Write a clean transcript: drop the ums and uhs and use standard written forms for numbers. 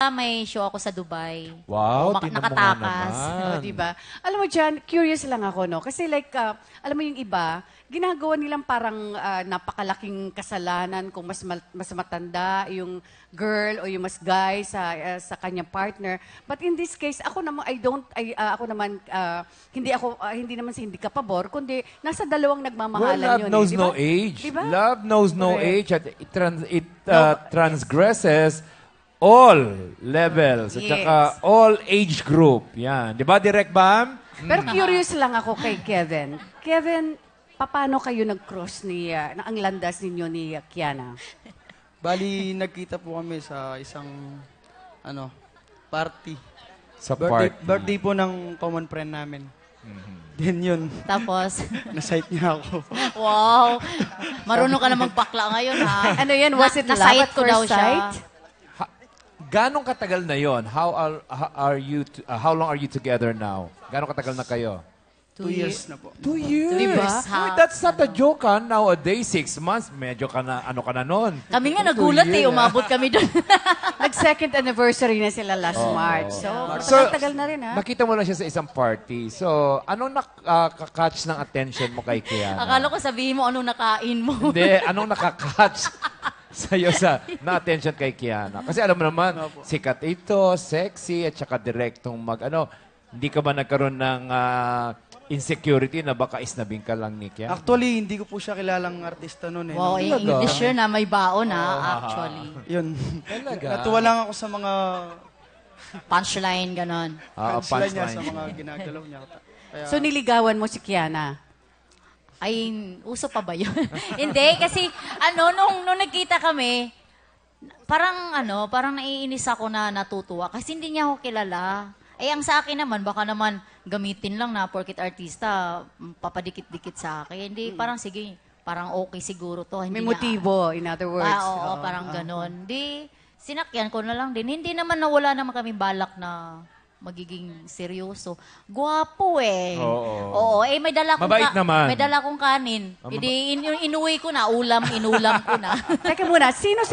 may show ako sa Dubai. Wow, nakatakas. Diba? Alam mo dyan, curious lang ako, no? Kasi like, alam mo yung iba, ginagawa nilang parang napakalaking kasalanan kung mas matanda yung girl o yung mas guy sa kanyang partner. But in this case, ako naman hindi naman hindi ka pabor, kundi nasa dalawang nagmamahalan Well, love knows diba? no age. Diba? Love knows no Correct. age at it transgresses all levels at Yes. saka all age group. Yan. Di ba, Direk Bam? Pero curious lang ako kay Kevin. Kevin, paano kayo nag-cross ang landas ninyo ni Kiana? Bali, nagkita po kami sa isang, party. Sa Birthday po ng common friend namin. Then yun, Tapos, na-sight niya ako. wow, marunong ka na magbakla ngayon, ha? Ano yan? Was it love Na-sight at ko daw first siya. sight? Ganong katagal na yon? How long are you together now? Ganong katagal na kayo? 2 years na po. 2 years. Diba? Uy, that's not a joke, ha? Nowadays, 6 months, medyo ka na, ano ka na nun. Kami nga nagulat umabot kami doon. Nag-second anniversary na sila last March. So, tagal na rin, ha? Nakita mo na siya sa isang party. So, anong nakaka-catch ng attention mo kay Kiana? Akala ko sabihin mo anong nakain mo. Hindi, anong nakaka-catch sa'yo na-attention kay Kiana? Kasi alam mo naman, sikat ito, sexy, at saka direktong hindi ka ba nagkaroon ng insecurity na baka isnabing ka lang ni Kiana? Actually, hindi ko po siya kilalang artista noon eh. Wow, yung English yun na may baon, ha? Actually. Yun. Talaga? Natuwa lang ako sa mga Punchline, ganon. punchline niya, sa mga ginagalaw niya. Kaya, So, niligawan mo si Kiana? Ay, uso pa ba yun? Hindi, kasi nung nagkita kami, parang naiinis ako na natutuwa kasi hindi niya ako kilala. Ang sa akin naman, baka naman gamitin lang na porkit artista, papadikit-dikit sa akin. Hindi, parang sige, parang okay siguro to. Hindi May niya- motibo, in other words. Oo, parang ganon. Di, sinakyan ko na lang din. Hindi naman nawala naman kami balak na magiging seryoso. Gwapo eh. Oo. May dala kong Mabait naman. May dala kong kanin. Hindi, inuwi ko na, inulam ko na. Teka muna, sino sa